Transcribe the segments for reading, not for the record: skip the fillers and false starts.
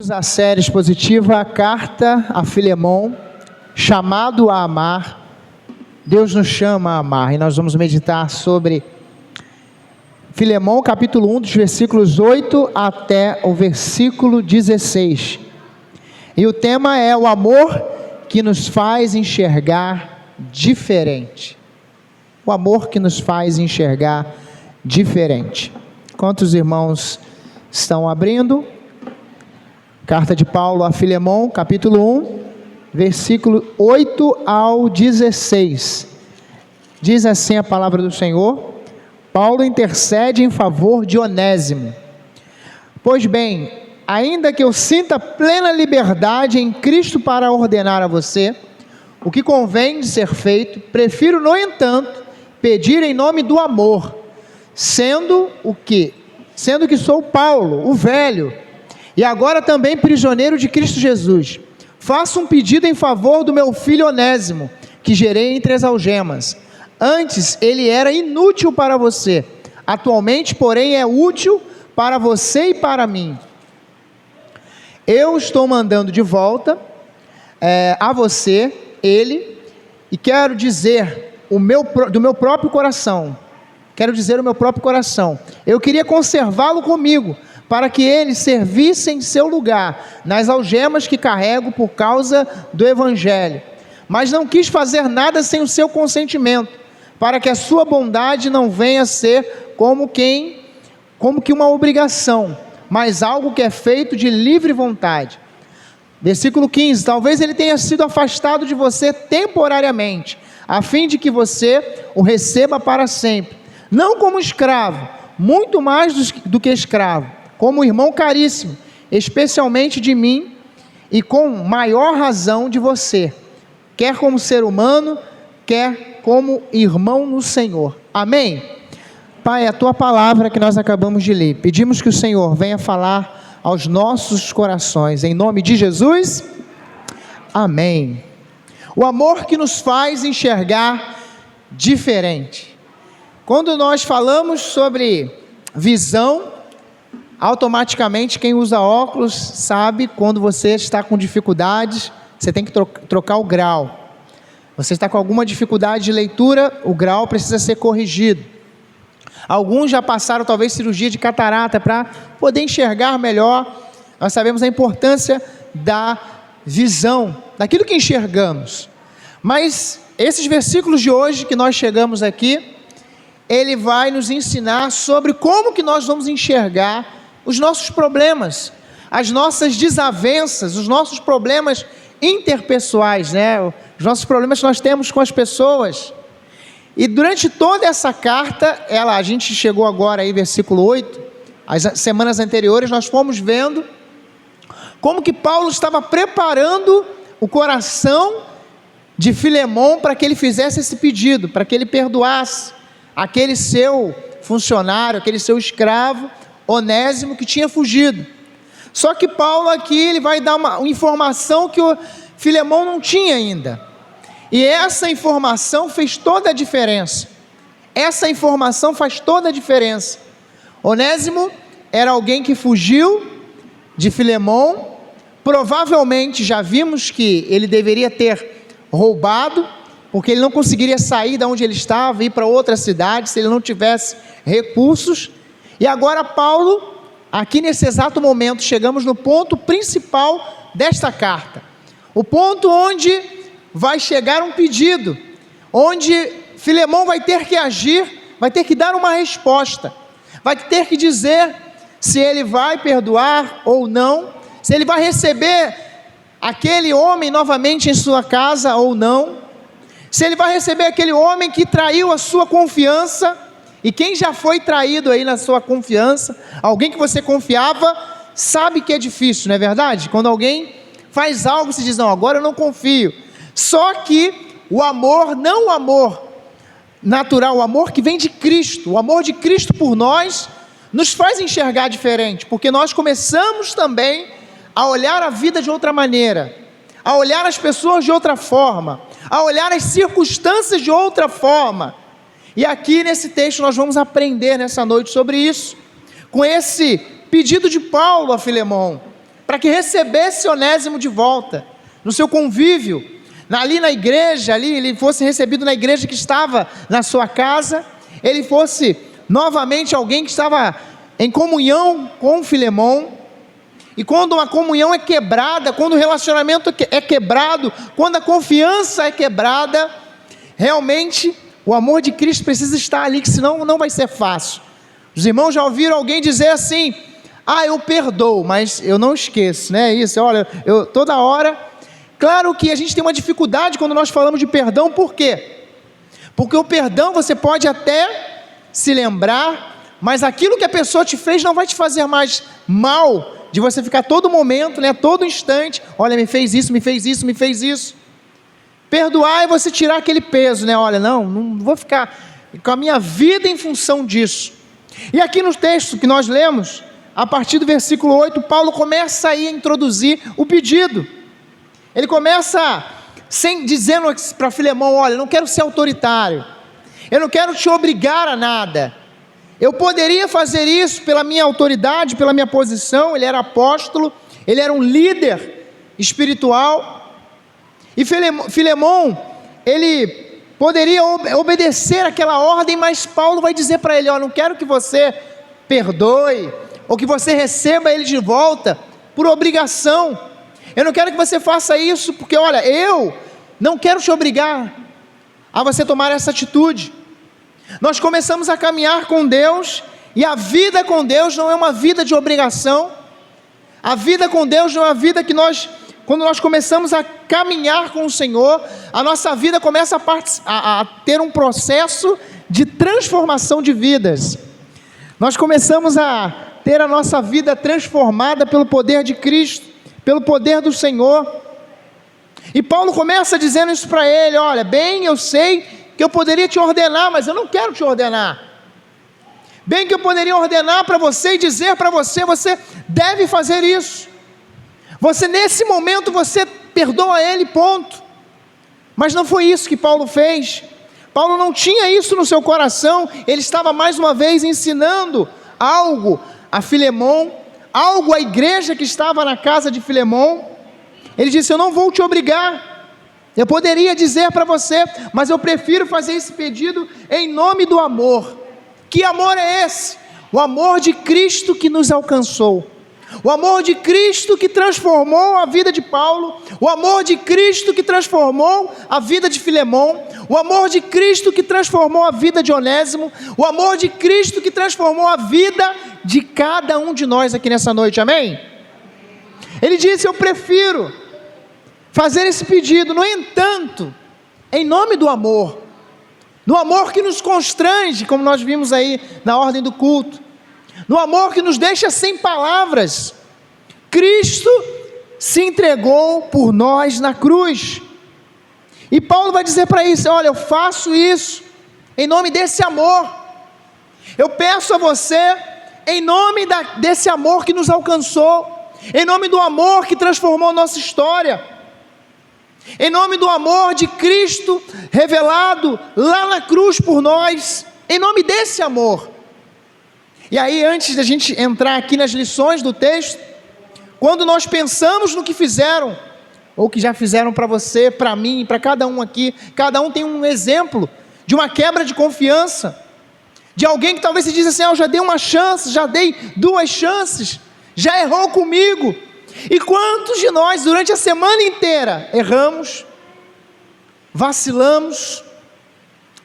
A série expositiva, a carta a Filemon, chamado a amar. Deus nos chama a amar, e nós vamos meditar sobre Filemon, capítulo 1, dos versículos 8 até o versículo 16. E o tema é o amor que nos faz enxergar diferente. O amor que nos faz enxergar diferente. Quantos irmãos estão abrindo? Carta de Paulo a Filemon, capítulo 1, versículo 8 ao 16. Diz assim a palavra do Senhor: Paulo intercede em favor de Onésimo. Pois bem, ainda que eu sinta plena liberdade em Cristo para ordenar a você o que convém de ser feito, prefiro, no entanto, pedir em nome do amor, sendo que sou Paulo, o velho, e agora também prisioneiro de Cristo Jesus. Faço um pedido em favor do meu filho Onésimo, que gerei entre as algemas. Antes ele era inútil para você, atualmente, porém, é útil para você e para mim. Eu estou mandando de volta a você ele, e quero dizer do meu próprio coração. Eu queria conservá-lo comigo, para que ele servisse em seu lugar, nas algemas que carrego por causa do Evangelho. Mas não quis fazer nada sem o seu consentimento, para que a sua bondade não venha a ser como que uma obrigação, mas algo que é feito de livre vontade. Versículo 15, talvez ele tenha sido afastado de você temporariamente, a fim de que você o receba para sempre, não como escravo, muito mais do que escravo, como irmão caríssimo, especialmente de mim, e com maior razão de você, quer como ser humano, quer como irmão no Senhor. Amém? Pai, a tua palavra que nós acabamos de ler, pedimos que o Senhor venha falar aos nossos corações, em nome de Jesus, amém. O amor que nos faz enxergar diferente. Quando nós falamos sobre visão, automaticamente quem usa óculos sabe quando você está com dificuldades, você tem que trocar o grau. Você está com alguma dificuldade de leitura, o grau precisa ser corrigido. Alguns já passaram talvez cirurgia de catarata para poder enxergar melhor. Nós sabemos a importância da visão, daquilo que enxergamos. Mas esses versículos de hoje que nós chegamos aqui, ele vai nos ensinar sobre como que nós vamos enxergar os nossos problemas, as nossas desavenças, os nossos problemas interpessoais, os nossos problemas que nós temos com as pessoas. E durante toda essa carta, a gente chegou agora aí, versículo 8, as semanas anteriores nós fomos vendo como que Paulo estava preparando o coração de Filemon para que ele fizesse esse pedido, para que ele perdoasse aquele seu funcionário, aquele seu escravo, Onésimo, que tinha fugido. Só que Paulo aqui, ele vai dar uma informação que o Filemon não tinha ainda. E essa informação fez toda a diferença. Essa informação faz toda a diferença. Onésimo era alguém que fugiu de Filemon. Provavelmente já vimos que ele deveria ter roubado, porque ele não conseguiria sair de onde ele estava e ir para outra cidade se ele não tivesse recursos. E agora Paulo, aqui nesse exato momento, chegamos no ponto principal desta carta. O ponto onde vai chegar um pedido, onde Filemon vai ter que agir, vai ter que dar uma resposta, vai ter que dizer se ele vai perdoar ou não, se ele vai receber aquele homem novamente em sua casa ou não, se ele vai receber aquele homem que traiu a sua confiança. E quem já foi traído aí na sua confiança, alguém que você confiava, sabe que é difícil, não é verdade? Quando alguém faz algo, você diz, não, agora eu não confio. Só que o amor, não o amor natural, o amor que vem de Cristo, o amor de Cristo por nós, nos faz enxergar diferente, porque nós começamos também a olhar a vida de outra maneira, a olhar as pessoas de outra forma, a olhar as circunstâncias de outra forma. E aqui nesse texto nós vamos aprender nessa noite sobre isso, com esse pedido de Paulo a Filemon. para que recebesse Onésimo de volta, no seu convívio, ali na igreja, ali ele fosse recebido na igreja que estava na sua casa, ele fosse novamente alguém que estava em comunhão com Filemon. E quando uma comunhão é quebrada, quando o relacionamento é quebrado, quando a confiança é quebrada, realmente o amor de Cristo precisa estar ali, que senão não vai ser fácil. Os irmãos já ouviram alguém dizer assim: eu perdoo, mas eu não esqueço, né? Isso, olha, eu toda hora. Claro que a gente tem uma dificuldade quando nós falamos de perdão, por quê? Porque o perdão você pode até se lembrar, mas aquilo que a pessoa te fez não vai te fazer mais mal, de você ficar todo momento, né, todo instante, olha, me fez isso, me fez isso, me fez isso. Perdoar é você tirar aquele peso, né? Olha, não vou ficar com a minha vida em função disso. E aqui no texto que nós lemos, a partir do versículo 8, Paulo começa aí a introduzir o pedido. Ele começa dizendo para Filemon: olha, eu não quero ser autoritário, eu não quero te obrigar a nada. Eu poderia fazer isso pela minha autoridade, pela minha posição. Ele era apóstolo, ele era um líder espiritual. E Filemon, ele poderia obedecer aquela ordem, mas Paulo vai dizer para ele: não quero que você perdoe, ou que você receba ele de volta por obrigação. Eu não quero que você faça isso, porque olha, eu não quero te obrigar a você tomar essa atitude. Nós começamos a caminhar com Deus, e a vida com Deus não é uma vida de obrigação. A vida com Deus não é uma vida que quando nós começamos a caminhar com o Senhor, a nossa vida começa a ter um processo de transformação de vidas. Nós começamos a ter a nossa vida transformada pelo poder de Cristo, pelo poder do Senhor. E Paulo começa dizendo isso para ele: olha, bem, eu sei que eu poderia te ordenar, mas eu não quero te ordenar. Bem que eu poderia ordenar para você e dizer para você: você deve fazer isso. Você, nesse momento, você perdoa ele, ponto. Mas não foi isso que Paulo fez. Paulo não tinha isso no seu coração. Ele estava mais uma vez ensinando algo a Filemon, algo à igreja que estava na casa de Filemon. Ele disse: eu não vou te obrigar. Eu poderia dizer para você, mas eu prefiro fazer esse pedido em nome do amor. Que amor é esse? O amor de Cristo que nos alcançou. O amor de Cristo que transformou a vida de Paulo. O amor de Cristo que transformou a vida de Filemon. O amor de Cristo que transformou a vida de Onésimo. O amor de Cristo que transformou a vida de cada um de nós aqui nessa noite, amém? Ele disse: eu prefiro fazer esse pedido, no entanto, em nome do amor, no amor que nos constrange, como nós vimos aí na ordem do culto, no amor que nos deixa sem palavras. Cristo se entregou por nós na cruz, e Paulo vai dizer para isso: olha, eu faço isso em nome desse amor. Eu peço a você, em nome desse amor que nos alcançou, em nome do amor que transformou a nossa história, em nome do amor de Cristo revelado lá na cruz por nós, em nome desse amor. E aí, antes da gente entrar aqui nas lições do texto, quando nós pensamos no que fizeram, ou que já fizeram para você, para mim, para cada um aqui, cada um tem um exemplo de uma quebra de confiança, de alguém que talvez se diz assim: eu já dei uma chance, já dei 2 chances, já errou comigo. E quantos de nós durante a semana inteira erramos, vacilamos,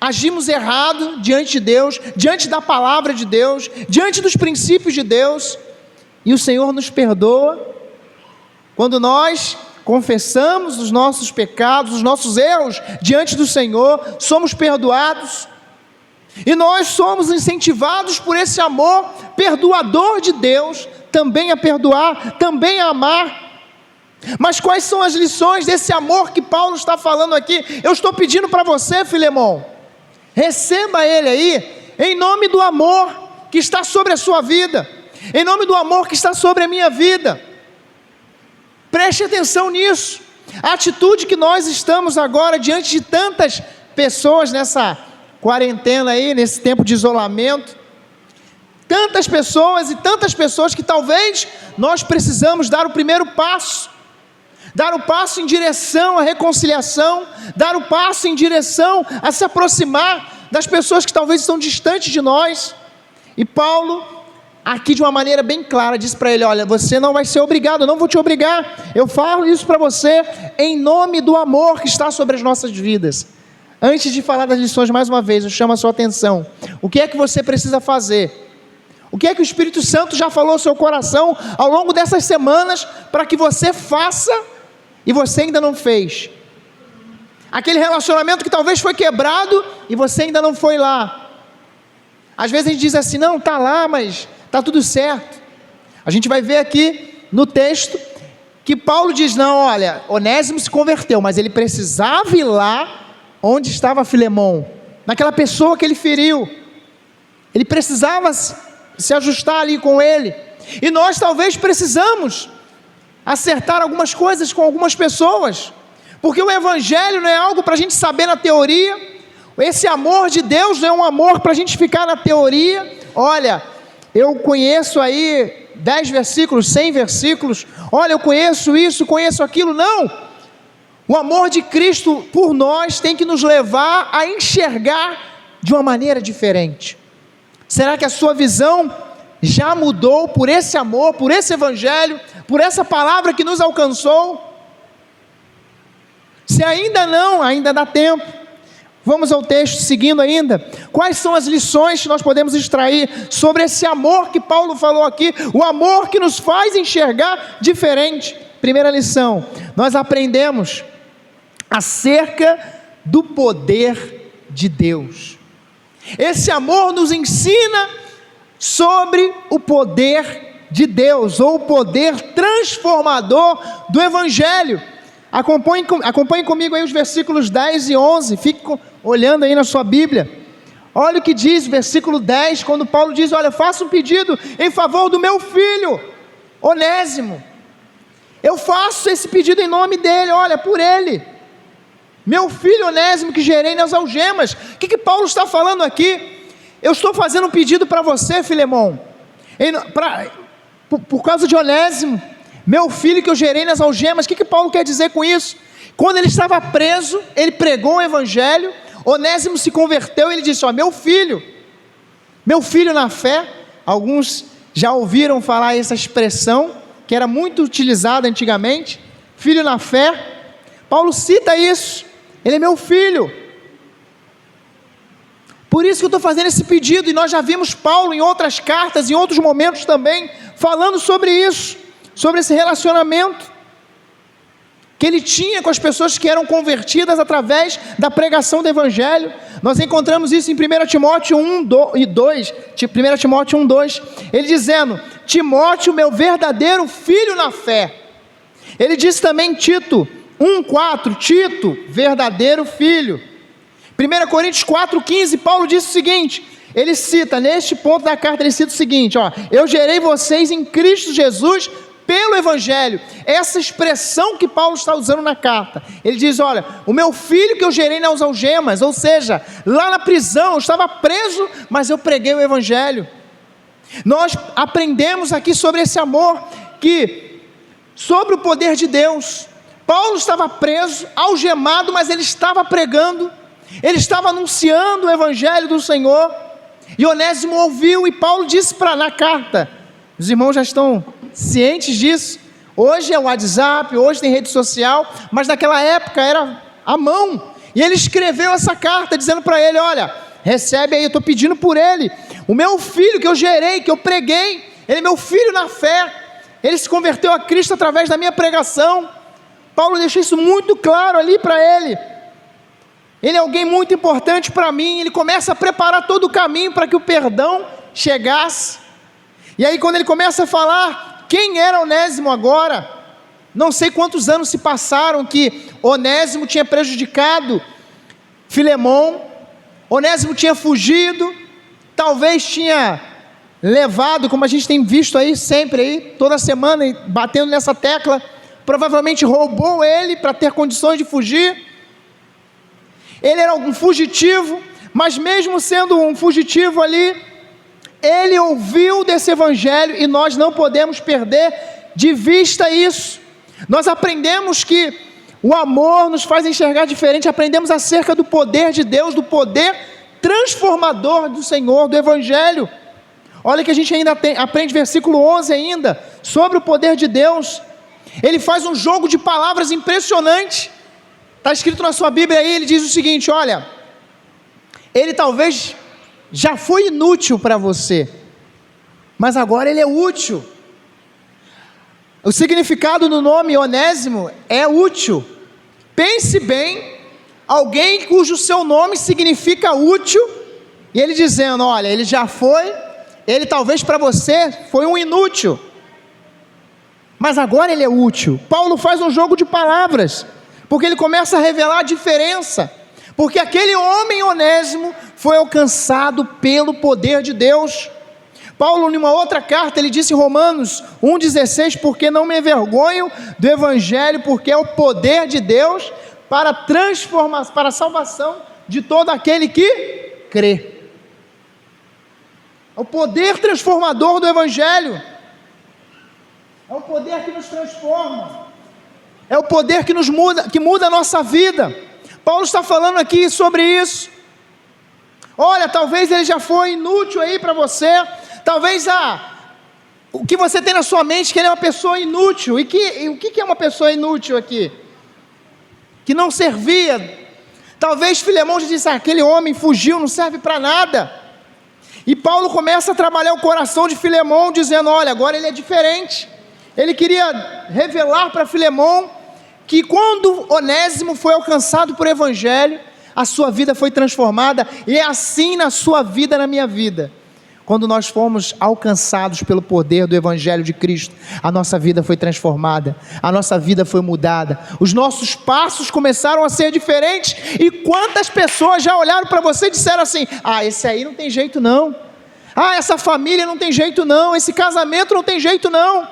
agimos errado diante de Deus, diante da palavra de Deus, diante dos princípios de Deus, e o Senhor nos perdoa quando nós confessamos os nossos pecados, os nossos erros diante do Senhor, somos perdoados, e nós somos incentivados por esse amor perdoador de Deus, também a perdoar, também a amar. Mas quais são as lições desse amor que Paulo está falando aqui? Eu estou pedindo para você, Filemon, receba ele aí, em nome do amor que está sobre a sua vida, em nome do amor que está sobre a minha vida. Preste atenção nisso. A atitude que nós estamos agora diante de tantas pessoas nessa quarentena aí, nesse tempo de isolamento, tantas pessoas que talvez nós precisamos dar o primeiro passo, dar o passo em direção à reconciliação, dar o passo em direção a se aproximar das pessoas que talvez estão distantes de nós. E Paulo, aqui de uma maneira bem clara, diz para ele: olha, você não vai ser obrigado, eu não vou te obrigar, eu falo isso para você em nome do amor que está sobre as nossas vidas. Antes de falar das lições, mais uma vez, eu chamo a sua atenção. O que é que você precisa fazer? O que é que o Espírito Santo já falou ao seu coração ao longo dessas semanas para que você faça e você ainda não fez? Aquele relacionamento que talvez foi quebrado e você ainda não foi lá. Às vezes a gente diz assim: não, está lá, mas está tudo certo. A gente vai ver aqui no texto que Paulo diz: não, olha, Onésimo se converteu, mas ele precisava ir lá onde estava Filemão, naquela pessoa que ele feriu. Ele precisava se ajustar ali com ele. E nós talvez precisamos acertar algumas coisas com algumas pessoas, porque o Evangelho não é algo para a gente saber na teoria. Esse amor de Deus não é um amor para a gente ficar na teoria. Olha, eu conheço aí 10 versículos, 100 versículos, olha, eu conheço isso, conheço aquilo. Não! O amor de Cristo por nós tem que nos levar a enxergar de uma maneira diferente. Será que a sua visão já mudou por esse amor, por esse Evangelho, por essa palavra que nos alcançou? Se ainda não, ainda dá tempo. Vamos ao texto, seguindo ainda. Quais são as lições que nós podemos extrair sobre esse amor que Paulo falou aqui? O amor que nos faz enxergar diferente. Primeira lição, nós aprendemos acerca do poder de Deus. Esse amor nos ensina sobre o poder de Deus, ou o poder transformador do Evangelho. Acompanhe comigo aí os versículos 10 e 11, fique olhando aí na sua Bíblia. Olha o que diz o versículo 10, quando Paulo diz: olha, faça um pedido em favor do meu filho, Onésimo. Eu faço esse pedido em nome dele, olha, por ele. Meu filho Onésimo, que gerei nas algemas. O que Paulo está falando aqui? Eu estou fazendo um pedido para você, Filemão, por causa de Onésimo, meu filho que eu gerei nas algemas. O que Paulo quer dizer com isso? Quando ele estava preso, ele pregou o Evangelho, Onésimo se converteu e ele disse: ó, meu filho na fé. Alguns já ouviram falar essa expressão, que era muito utilizada antigamente, filho na fé. Paulo cita isso, ele é meu filho. Por isso que eu estou fazendo esse pedido, e nós já vimos Paulo em outras cartas, em outros momentos também, falando sobre isso, sobre esse relacionamento que ele tinha com as pessoas que eram convertidas através da pregação do Evangelho. Nós encontramos isso em 1 Timóteo 1:2, 1 Timóteo 1:2, ele dizendo: Timóteo, meu verdadeiro filho na fé. Ele disse também em Tito 1:4, Tito, verdadeiro filho. 1 Coríntios 4:15, Paulo disse o seguinte, ele cita, neste ponto da carta, ele cita o seguinte, ó: eu gerei vocês em Cristo Jesus pelo Evangelho. Essa expressão que Paulo está usando na carta, ele diz: olha, o meu filho que eu gerei nas algemas, ou seja, lá na prisão, eu estava preso, mas eu preguei o Evangelho. Nós aprendemos aqui sobre esse amor, sobre o poder de Deus. Paulo estava preso, algemado, mas ele estava pregando, ele estava anunciando o Evangelho do Senhor, e Onésimo ouviu, e Paulo disse na carta, os irmãos já estão cientes disso, hoje é o WhatsApp, hoje tem rede social, mas naquela época era à mão, e ele escreveu essa carta dizendo para ele: olha, recebe aí, eu estou pedindo por ele, o meu filho que eu gerei, que eu preguei, ele é meu filho na fé, ele se converteu a Cristo através da minha pregação. Paulo deixou isso muito claro ali para ele. Ele é alguém muito importante para mim. Ele começa a preparar todo o caminho para que o perdão chegasse. E aí quando ele começa a falar quem era Onésimo agora, não sei quantos anos se passaram que Onésimo tinha prejudicado Filemão, Onésimo tinha fugido, talvez tinha levado, como a gente tem visto aí sempre aí, toda semana, batendo nessa tecla, provavelmente roubou ele para ter condições de fugir. Ele era um fugitivo, mas mesmo sendo um fugitivo ali, ele ouviu desse evangelho e nós não podemos perder de vista isso. Nós aprendemos que o amor nos faz enxergar diferente, aprendemos acerca do poder de Deus, do poder transformador do Senhor, do evangelho. Olha que a gente ainda aprende versículo 11 ainda, sobre o poder de Deus. Ele faz um jogo de palavras impressionante. Está escrito na sua Bíblia aí, ele diz o seguinte, olha, ele talvez já foi inútil para você, mas agora ele é útil. O significado do nome Onésimo é útil. Pense bem, alguém cujo seu nome significa útil, e ele dizendo, olha, ele já foi, ele talvez para você foi um inútil, mas agora ele é útil. Paulo faz um jogo de palavras, porque ele começa a revelar a diferença, porque aquele homem Onésimo foi alcançado pelo poder de Deus. Paulo, em uma outra carta, ele disse em Romanos 1,16, porque não me envergonho do evangelho, porque é o poder de Deus para transformar, para a salvação de todo aquele que crê. É o poder transformador do evangelho, é o poder que nos transforma, é o poder que nos muda, que muda a nossa vida. Paulo está falando aqui sobre isso. Olha, talvez ele já foi inútil aí para você, talvez o que você tem na sua mente, que ele é uma pessoa inútil. E o que é uma pessoa inútil aqui? Que não servia. Talvez Filemão já disse, aquele homem fugiu, não serve para nada. E Paulo começa a trabalhar o coração de Filemão, dizendo, olha, agora ele é diferente. Ele queria revelar para Filemão que quando Onésimo foi alcançado por evangelho, a sua vida foi transformada, e é assim na sua vida, na minha vida. Quando nós fomos alcançados pelo poder do evangelho de Cristo, a nossa vida foi transformada, a nossa vida foi mudada, os nossos passos começaram a ser diferentes. E quantas pessoas já olharam para você e disseram assim, esse aí não tem jeito não, essa família não tem jeito não, esse casamento não tem jeito não.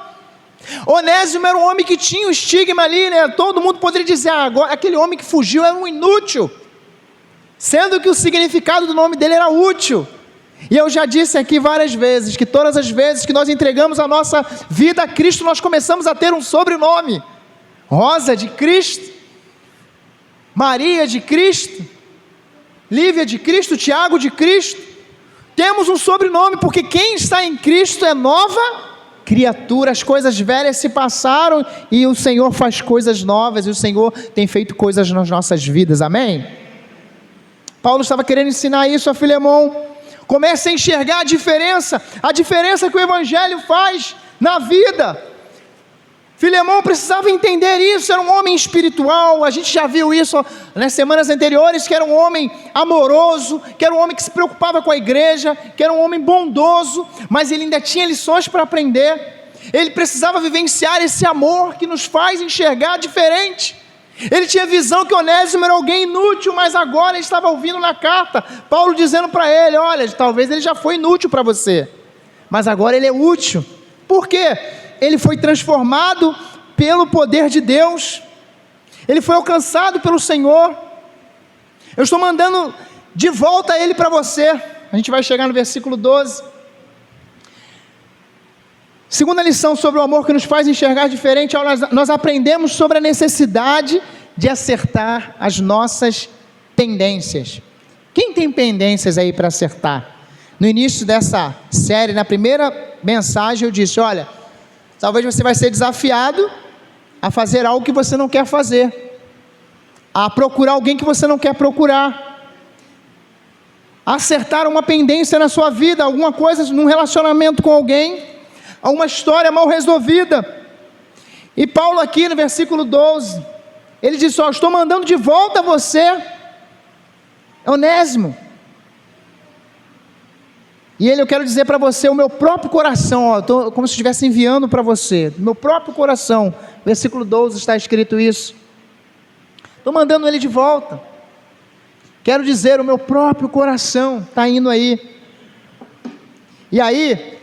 Onésimo era um homem que tinha um estigma ali, né? Todo mundo poderia dizer, agora aquele homem que fugiu era um inútil, sendo que o significado do nome dele era útil. E eu já disse aqui várias vezes, que todas as vezes que nós entregamos a nossa vida a Cristo, nós começamos a ter um sobrenome. Rosa de Cristo, Maria de Cristo, Lívia de Cristo, Tiago de Cristo. Temos um sobrenome, porque quem está em Cristo é nova criatura. As coisas velhas se passaram e o Senhor faz coisas novas, e o Senhor tem feito coisas nas nossas vidas, amém? Paulo estava querendo ensinar isso a Filemão. Comece a enxergar a diferença que o evangelho faz na vida. Filemão precisava entender isso, era um homem espiritual. A gente já viu isso nas semanas anteriores, que era um homem amoroso, que era um homem que se preocupava com a igreja, que era um homem bondoso, mas ele ainda tinha lições para aprender. Ele precisava vivenciar esse amor que nos faz enxergar diferente. Ele tinha visão que Onésimo era alguém inútil, mas agora ele estava ouvindo na carta Paulo dizendo para ele, olha, talvez ele já foi inútil para você, mas agora ele é útil. Por quê? Ele foi transformado pelo poder de Deus, ele foi alcançado pelo Senhor. Eu estou mandando de volta ele para você. A gente vai chegar no versículo 12. Segunda lição sobre o amor que nos faz enxergar diferente, nós aprendemos sobre a necessidade de acertar as nossas tendências. Quem tem tendências aí para acertar? No início dessa série, na primeira mensagem eu disse, olha, talvez você vai ser desafiado a fazer algo que você não quer fazer, a procurar alguém que você não quer procurar, a acertar uma pendência na sua vida, alguma coisa num relacionamento com alguém, a uma história mal resolvida. E Paulo aqui no versículo 12, ele diz, estou mandando de volta a você, Onésimo. E eu quero dizer para você, o meu próprio coração, como se estivesse enviando para você, meu próprio coração, versículo 12 está escrito isso, estou mandando ele de volta. Quero dizer, o meu próprio coração está indo aí. E aí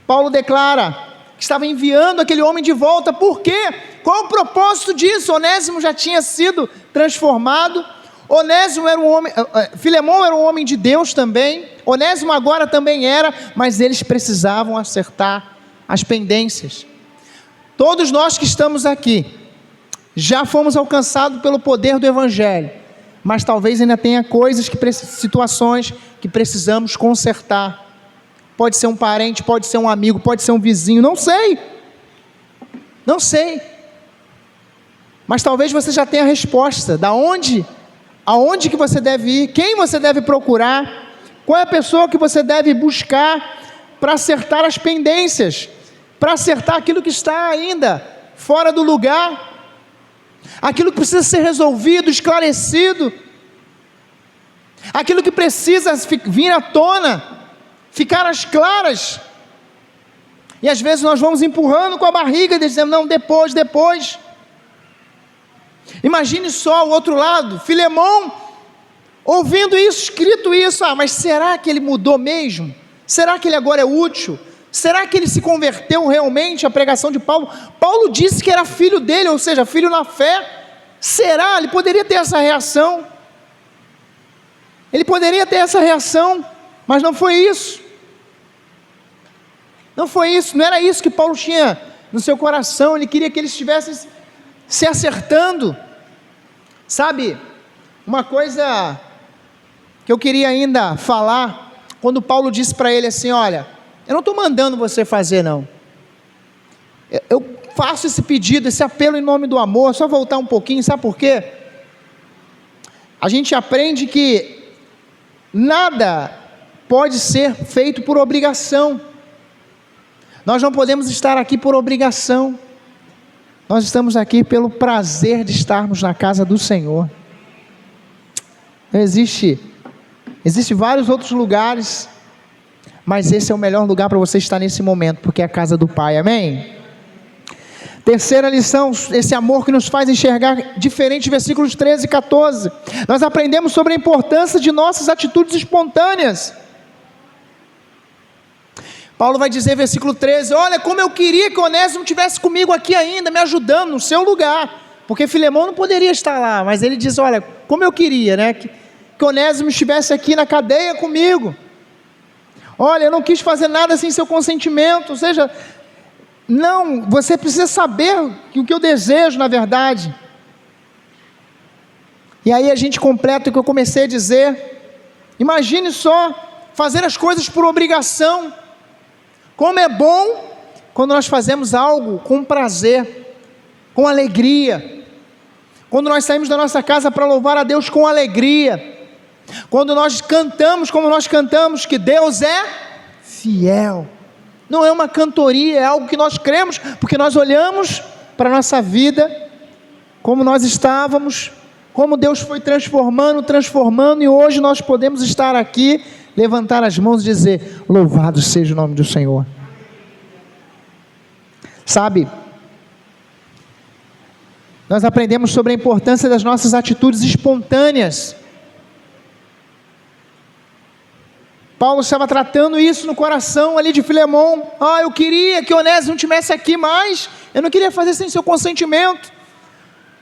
Paulo declara que estava enviando aquele homem de volta. Por quê? Qual o propósito disso? Onésimo já tinha sido transformado, Onésimo era um homem, Filemão era um homem de Deus também, Onésimo agora também era, mas eles precisavam acertar as pendências. Todos nós que estamos aqui, já fomos alcançados pelo poder do Evangelho, mas talvez ainda tenha coisas, situações que precisamos consertar. Pode ser um parente, pode ser um amigo, pode ser um vizinho, não sei, mas talvez você já tenha a resposta, aonde que você deve ir, quem você deve procurar, qual é a pessoa que você deve buscar para acertar as pendências, para acertar aquilo que está ainda fora do lugar, aquilo que precisa ser resolvido, esclarecido, aquilo que precisa vir à tona, ficar às claras. E às vezes nós vamos empurrando com a barriga, dizendo, não, depois. Imagine só o outro lado, Filemão, ouvindo isso, escrito isso, mas será que ele mudou mesmo? Será que ele agora é útil? Será que ele se converteu realmente à pregação de Paulo? Paulo disse que era filho dele, ou seja, filho na fé. Será? Ele poderia ter essa reação. Mas não foi isso. Não era isso que Paulo tinha no seu coração. Ele queria que eles estivessem se acertando. Sabe, uma coisa que eu queria ainda falar, quando Paulo disse para ele assim, olha, eu não estou mandando você fazer não, eu faço esse pedido, esse apelo em nome do amor, só voltar um pouquinho, sabe por quê? A gente aprende que nada pode ser feito por obrigação, nós não podemos estar aqui por obrigação, nós estamos aqui pelo prazer de estarmos na casa do Senhor. Existe vários outros lugares, mas esse é o melhor lugar para você estar nesse momento, porque é a casa do Pai, amém? Terceira lição, esse amor que nos faz enxergar diferente, versículos 13 e 14, nós aprendemos sobre a importância de nossas atitudes espontâneas. Paulo vai dizer, versículo 13, olha como eu queria que Onésimo estivesse comigo aqui ainda, me ajudando no seu lugar, porque Filemão não poderia estar lá, mas ele diz, olha, como eu queria, né, que Onésimo estivesse aqui na cadeia comigo, olha, eu não quis fazer nada sem seu consentimento, ou seja, não, você precisa saber o que eu desejo na verdade, e aí a gente completa o que eu comecei a dizer, imagine só, fazer as coisas por obrigação, como é bom quando nós fazemos algo com prazer, com alegria, quando nós saímos da nossa casa para louvar a Deus com alegria, quando nós cantamos como nós cantamos, que Deus é fiel, não é uma cantoria, é algo que nós cremos, porque nós olhamos para a nossa vida, como nós estávamos, como Deus foi transformando, e hoje nós podemos estar aqui, levantar as mãos e dizer, louvado seja o nome do Senhor. Sabe, nós aprendemos sobre a importância das nossas atitudes espontâneas. Paulo estava tratando isso no coração ali de Filemão. Eu queria que Onésimo estivesse aqui, mas eu não queria fazer sem seu consentimento.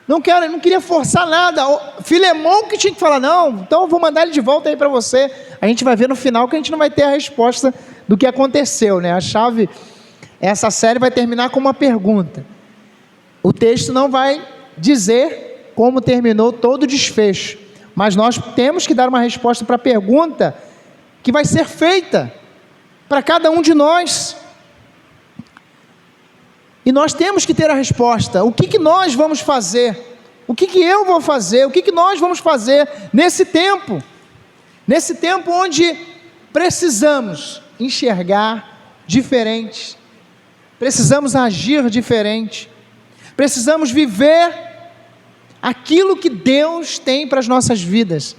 Não queria forçar nada. Filemão que tinha que falar, não, então eu vou mandar ele de volta aí para você. A gente vai ver no final que a gente não vai ter a resposta do que aconteceu, né? Essa série vai terminar com uma pergunta. O texto não vai dizer como terminou todo o desfecho, mas nós temos que dar uma resposta para a pergunta que vai ser feita para cada um de nós. E nós temos que ter a resposta. O que nós vamos fazer? O que eu vou fazer? O que nós vamos fazer nesse tempo? Nesse tempo onde precisamos enxergar diferente, precisamos agir diferente, precisamos viver aquilo que Deus tem para as nossas vidas.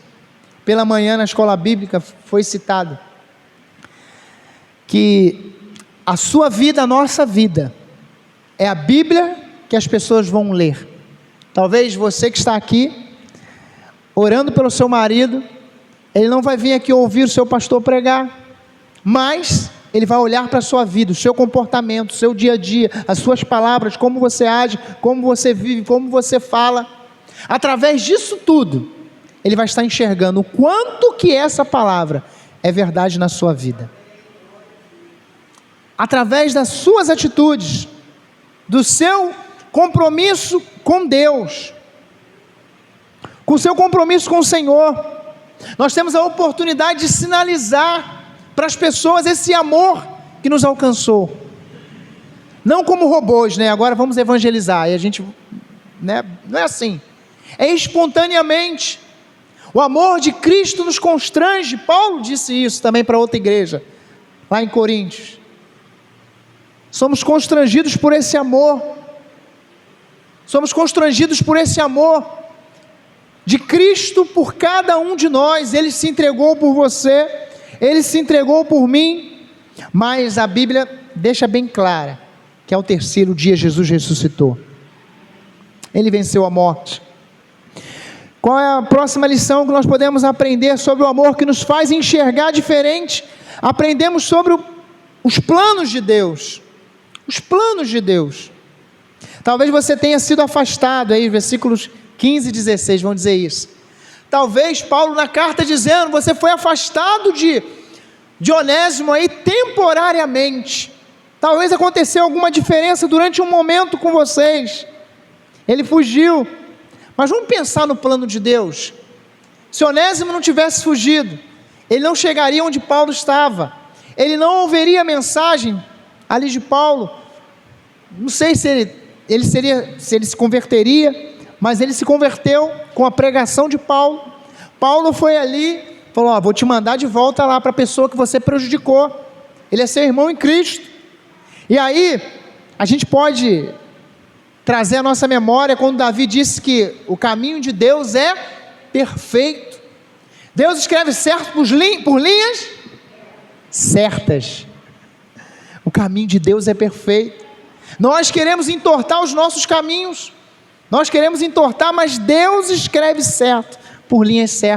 Pela manhã na escola bíblica foi citado que a sua vida, a nossa vida, é a Bíblia que as pessoas vão ler. Talvez você que está aqui, orando pelo seu marido, ele não vai vir aqui ouvir o seu pastor pregar, mas ele vai olhar para a sua vida, o seu comportamento, o seu dia a dia, as suas palavras, como você age, como você vive, como você fala. Através disso tudo, ele vai estar enxergando o quanto que essa palavra é verdade na sua vida. Através das suas atitudes, do seu compromisso com Deus, com o seu compromisso com o Senhor, nós temos a oportunidade de sinalizar para as pessoas esse amor que nos alcançou. Não como robôs, né? Agora vamos evangelizar. E a gente, né? Não é assim. É espontaneamente. O amor de Cristo nos constrange. Paulo disse isso também para outra igreja, lá em Coríntios. Somos constrangidos por esse amor. Somos constrangidos por esse amor de Cristo por cada um de nós. Ele se entregou por você, Ele se entregou por mim, mas a Bíblia deixa bem clara que ao terceiro dia Jesus ressuscitou. Ele venceu a morte. Qual é a próxima lição que nós podemos aprender sobre o amor que nos faz enxergar diferente? Aprendemos sobre os planos de Deus. Os planos de Deus. Talvez você tenha sido afastado, aí versículos 15 e 16 vão dizer isso. Talvez Paulo na carta dizendo, você foi afastado de Onésimo aí temporariamente. Talvez aconteceu alguma diferença durante um momento com vocês. Ele fugiu. Mas vamos pensar no plano de Deus. Se Onésimo não tivesse fugido, ele não chegaria onde Paulo estava. Ele não ouviria a mensagem ali de Paulo. Não sei se ele se converteria, mas ele se converteu com a pregação de Paulo. Paulo foi ali, falou, vou te mandar de volta lá para a pessoa que você prejudicou. Ele é seu irmão em Cristo. E aí, a gente pode trazer a nossa memória quando Davi disse que o caminho de Deus é perfeito. Deus escreve certo por linhas certas. O caminho de Deus é perfeito. Nós queremos entortar os nossos caminhos. Nós queremos entortar, mas Deus escreve certo por linhas certas.